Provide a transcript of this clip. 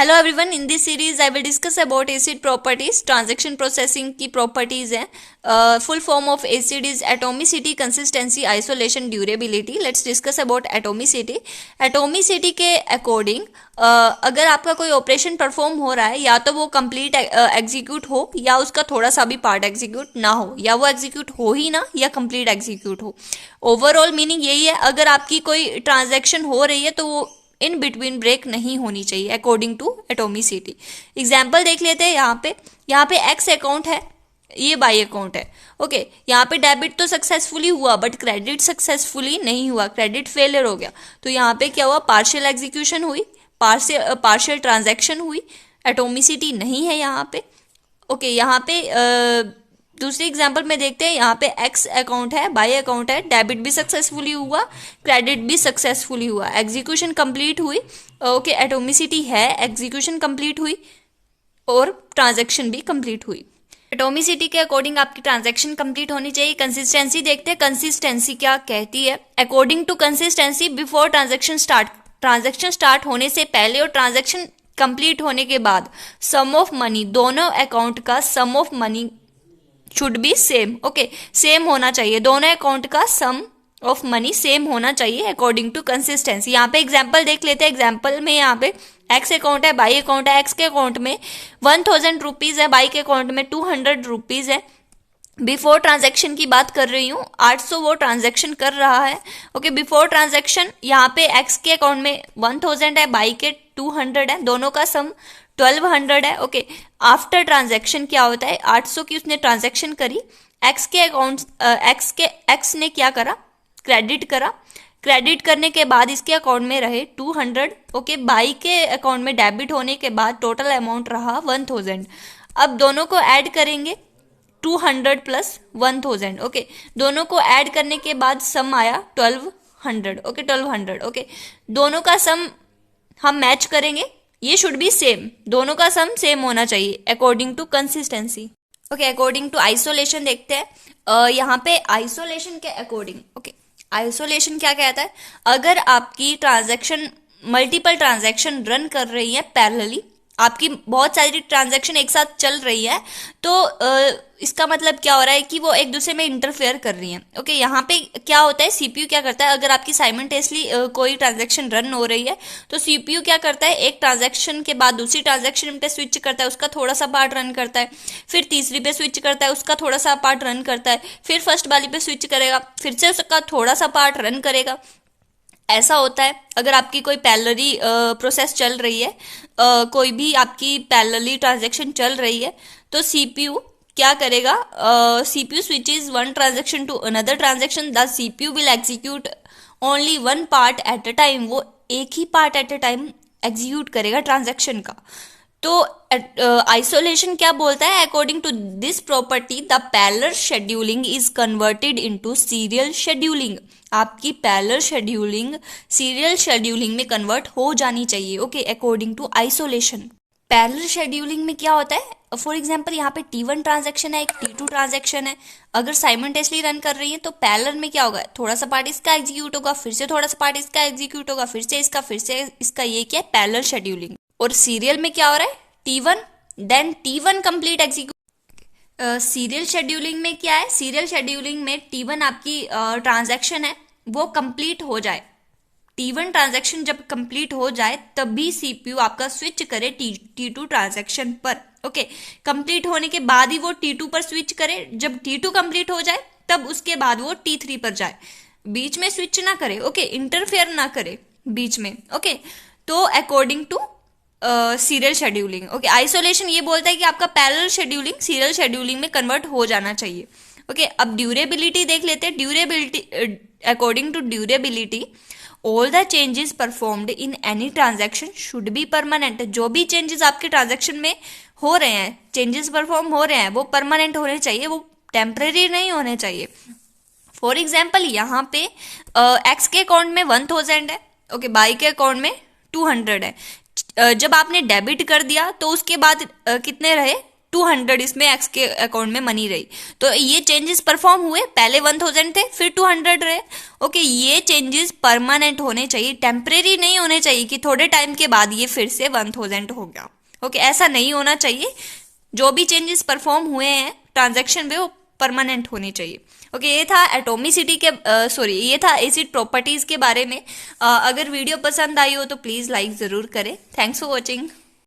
Hello everyone, in this series I will discuss about acid properties. Transaction processing की properties हैं। Full form of acid is atomicity, consistency, isolation, durability. Let's discuss about atomicity. Atomicity के according अगर आपका कोई operation perform हो रहा है, या तो वो कंप्लीट एग्जीक्यूट हो या उसका थोड़ा सा भी पार्ट एग्जीक्यूट ना हो, या वो एग्जीक्यूट हो ही ना या कंप्लीट एग्जीक्यूट हो। ओवरऑल मीनिंग यही है, अगर आपकी कोई ट्रांजैक्शन हो रही है तो वो इन बिटवीन ब्रेक नहीं होनी चाहिए अकॉर्डिंग टू एटोमिसिटी। एग्जाम्पल देख लेते हैं। यहाँ पे एक्स अकाउंट है, ये बाई अकाउंट है। ओके, यहाँ पे डेबिट तो सक्सेसफुली हुआ बट क्रेडिट सक्सेसफुली नहीं हुआ, क्रेडिट फेलियर हो गया। तो यहाँ पे क्या हुआ, पार्शियल एग्जीक्यूशन हुई, पार्शियल ट्रांजैक्शन हुई, एटोमिसिटी नहीं है यहाँ पे। ओके, यहाँ पे दूसरी एग्जांपल में देखते हैं। यहाँ पे एक्स अकाउंट है, बाई अकाउंट है, डेबिट भी सक्सेसफुली हुआ, क्रेडिट भी सक्सेसफुली हुआ, एग्जीक्यूशन कंप्लीट हुई। ओके, एटोमिसिटी है, एग्जीक्यूशन कंप्लीट हुई और ट्रांजैक्शन भी कंप्लीट हुई। एटोमिसिटी के अकॉर्डिंग आपकी ट्रांजैक्शन कंप्लीट होनी चाहिए। कंसिस्टेंसी देखते हैं, कंसिस्टेंसी क्या कहती है। According to consistency, before transaction start, transaction start होने से पहले और ट्रांजैक्शन कंप्लीट होने के बाद सम ऑफ मनी, दोनों अकाउंट का sum of money should be same. Okay, same होना चाहिए, दोनों अकाउंट का सम ऑफ मनी सेम होना चाहिए अकॉर्डिंग टू कंसिस्टेंसी। यहाँ पे एग्जांपल देख लेते हैं। एग्जांपल में यहाँ पे एक्स अकाउंट है, बाई अकाउंट है। एक्स के अकाउंट में 1000 रुपीज है, बाई के अकाउंट में 200 रुपीज है। बिफोर ट्रांजैक्शन की बात कर रही हूँ, 800 वो ट्रांजैक्शन कर रहा है। ओके, बिफोर ट्रांजैक्शन यहाँ पे एक्स के अकाउंट में 1000 है, बाई के 200 है, दोनों का सम 1200 है। ओके, आफ्टर ट्रांजैक्शन क्या होता है, 800 की उसने ट्रांजैक्शन करी, एक्स के अकाउंट एक्स ने क्या करा, क्रेडिट करा। क्रेडिट करने के बाद इसके अकाउंट में रहे 200। ओके, बाई के अकाउंट में डेबिट होने के बाद टोटल अमाउंट रहा 1000। अब दोनों को ऐड करेंगे, 200 प्लस 1000। ओके, दोनों को ऐड करने के बाद सम आया 1200। ओके, 1200। ओके, दोनों का सम हम मैच करेंगे, ये शुड बी सेम, दोनों का सम सेम होना चाहिए according to consistency. Okay, according to isolation देखते हैं। यहाँ पे आइसोलेशन के अकॉर्डिंग, ओके, आइसोलेशन क्या कहता है, अगर आपकी ट्रांजैक्शन मल्टीपल ट्रांजैक्शन रन कर रही है पैरेलली, आपकी बहुत सारी ट्रांजैक्शन एक साथ चल रही है, तो इसका मतलब क्या हो रहा है कि वो एक दूसरे में इंटरफेयर कर रही हैं। ओके, यहाँ पे क्या होता है, सीपीयू क्या करता है, अगर आपकी साइमल्टेनियसली कोई ट्रांजैक्शन रन हो रही है तो सीपीयू क्या करता है, एक ट्रांजैक्शन के बाद दूसरी ट्रांजैक्शन पे स्विच करता है, उसका थोड़ा सा पार्ट रन करता है, फिर तीसरी पे स्विच करता है, उसका थोड़ा सा पार्ट रन करता है, फिर फर्स्ट वाली पे स्विच करेगा, फिर से उसका थोड़ा सा पार्ट रन करेगा। ऐसा होता है अगर आपकी कोई पैरेलली प्रोसेस चल रही है, कोई भी आपकी पैरेलली ट्रांजैक्शन चल रही है, तो सीपीयू क्या करेगा, CPU switches one transaction to another transaction, the CPU will execute only one part at a time, वो एक ही part at a time execute करेगा ट्रांजैक्शन का। तो आइसोलेशन क्या बोलता है, according to this property the parallel scheduling is converted into serial scheduling. आपकी पैरेलल शेड्यूलिंग सीरियल शेड्यूलिंग में कन्वर्ट हो जानी चाहिए। Okay, according to isolation. Parallel scheduling में क्या होता है, फॉर एग्जांपल यहाँ पे T1 ट्रांजैक्शन है, एक T2 ट्रांजैक्शन है, अगर साइमल्टेनियसली रन कर रही है तो पैरेलल में क्या होगा, थोड़ा सा पार्ट इसका एग्जीक्यूट होगा, फिर से थोड़ा सा पार्ट इसका एग्जीक्यूट होगा, फिर से इसका, फिर से इसका, ये क्या है, पैरेलल शेड्यूलिंग। और सीरियल में क्या हो रहा है, T1 then T1 complete execute. Serial scheduling में क्या है, सीरियल शेड्यूलिंग में T1 आपकी ट्रांजैक्शन है वो कंप्लीट हो जाए, T1 ट्रांजैक्शन जब कंप्लीट हो जाए तभी सीपीयू आपका स्विच करे T2 ट्रांजैक्शन पर। ओके, कंप्लीट होने के बाद ही वो T2 पर स्विच करे, जब T2 कंप्लीट हो जाए तब उसके बाद वो T3 पर जाए, बीच में स्विच ना करे। ओके, इंटरफेयर ना करे बीच में। ओके, तो according to serial scheduling. Okay, isolation ये बोलता है कि आपका पैरेलल शेड्यूलिंग सीरियल शेड्यूलिंग में कन्वर्ट हो जाना चाहिए। ओके, अब ड्यूरेबिलिटी देख लेते हैं। Durability, according to durability all the changes performed in any transaction should be permanent. जो भी चेंजेस आपके ट्रांजैक्शन में हो रहे हैं, चेंजेस परफॉर्म हो रहे हैं, वो परमानेंट होने चाहिए, वो टेम्परेरी नहीं होने चाहिए। फॉर एग्जाम्पल यहाँ पे एक्स के अकाउंट में 1000 है, ओके, बाई के अकाउंट में 200 है। जब आपने डेबिट कर दिया तो उसके बाद कितने रहे, 200 इसमें एक्स के अकाउंट में मनी रही। तो ये चेंजेस परफॉर्म हुए, पहले 1000 थे फिर 200 रहे। ओके, ये चेंजेस परमानेंट होने चाहिए, टेम्परेरी नहीं होने चाहिए कि थोड़े टाइम के बाद ये फिर से 1000 हो गया। ओके, ऐसा नहीं होना चाहिए। जो भी चेंजेस परफॉर्म हुए हैं ट्रांजैक्शन में वो परमानेंट होनी चाहिए। ओके, ये था एटोमिसिटी के ये था एसिड प्रॉपर्टीज के बारे में। अगर वीडियो पसंद आई हो तो प्लीज लाइक जरूर करें। Thanks for watching.